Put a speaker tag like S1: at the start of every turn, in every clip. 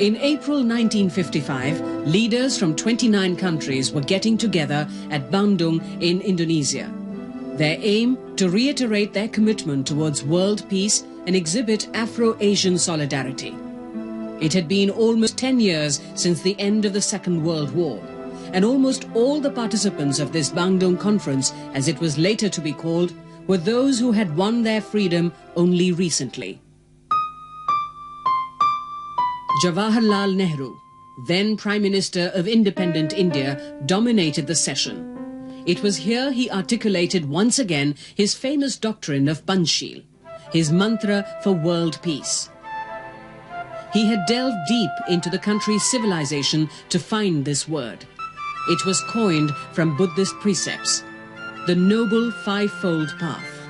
S1: In April 1955, leaders from 29 countries were getting together at Bandung in Indonesia. Their aim to reiterate their commitment towards world peace and exhibit Afro-Asian solidarity. It had been almost 10 years since the end of the Second World War, and almost all the participants of this Bandung Conference, as it was later to be called, were those who had won their freedom only recently. Jawaharlal Nehru, then Prime Minister of independent India, dominated the session. It was here he articulated once again his famous doctrine of Panchsheel, his mantra for world peace. He had delved deep into the country's civilization to find this word. It was coined from Buddhist precepts, the Noble Fivefold Path.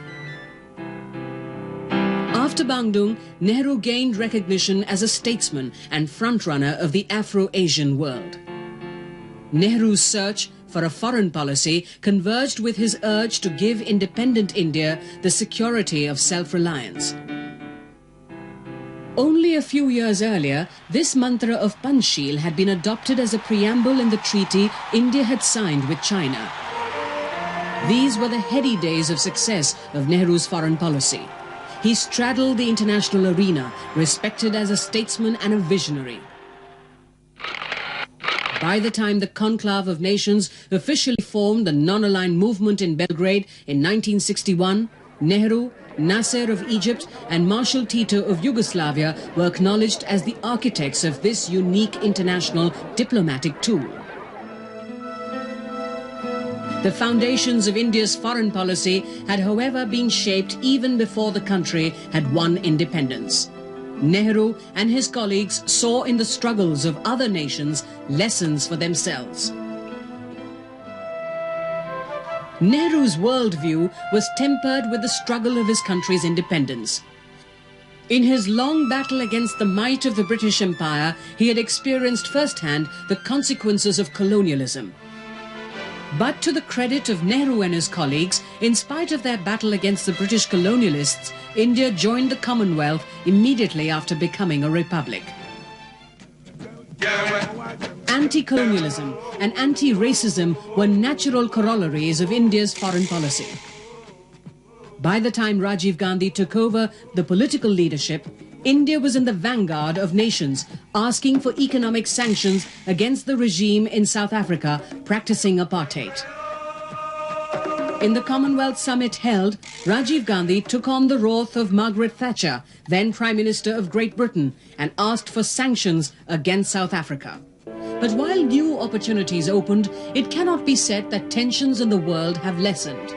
S1: After Bandung, Nehru gained recognition as a statesman and frontrunner of the Afro-Asian world. Nehru's search for a foreign policy converged with his urge to give independent India the security of self-reliance. Only a few years earlier, this mantra of Panchsheel had been adopted as a preamble in the treaty India had signed with China. These were the heady days of success of Nehru's foreign policy. He straddled the international arena, respected as a statesman and a visionary. By the time the Conclave of Nations officially formed the non-aligned movement in Belgrade in 1961, Nehru, Nasser of Egypt and Marshal Tito of Yugoslavia were acknowledged as the architects of this unique international diplomatic tool. The foundations of India's foreign policy had, however, been shaped even before the country had won independence. Nehru and his colleagues saw in the struggles of other nations lessons for themselves. Nehru's worldview was tempered with the struggle of his country's independence. In his long battle against the might of the British Empire, he had experienced firsthand the consequences of colonialism. But to the credit of Nehru and his colleagues, in spite of their battle against the British colonialists, India joined the Commonwealth immediately after becoming a republic. Anti-colonialism and anti-racism were natural corollaries of India's foreign policy. By the time Rajiv Gandhi took over the political leadership, India was in the vanguard of nations asking for economic sanctions against the regime in South Africa practicing apartheid. In the Commonwealth Summit held, Rajiv Gandhi took on the wrath of Margaret Thatcher, then Prime Minister of Great Britain, and asked for sanctions against South Africa. But while new opportunities opened, it cannot be said that tensions in the world have lessened.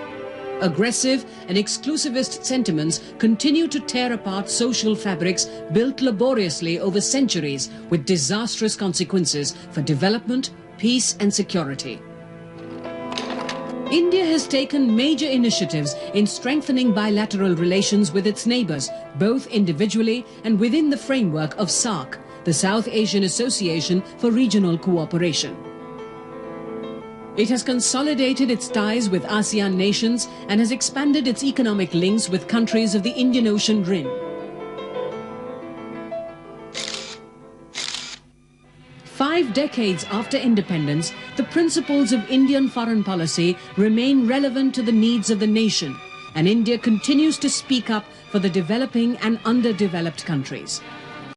S1: Aggressive and exclusivist sentiments continue to tear apart social fabrics built laboriously over centuries with disastrous consequences for development, peace and security. India has taken major initiatives in strengthening bilateral relations with its neighbours, both individually and within the framework of SAARC, the South Asian Association for Regional Cooperation. It has consolidated its ties with ASEAN nations and has expanded its economic links with countries of the Indian Ocean Rim. Five decades after independence, the principles of Indian foreign policy remain relevant to the needs of the nation, and India continues to speak up for the developing and underdeveloped countries.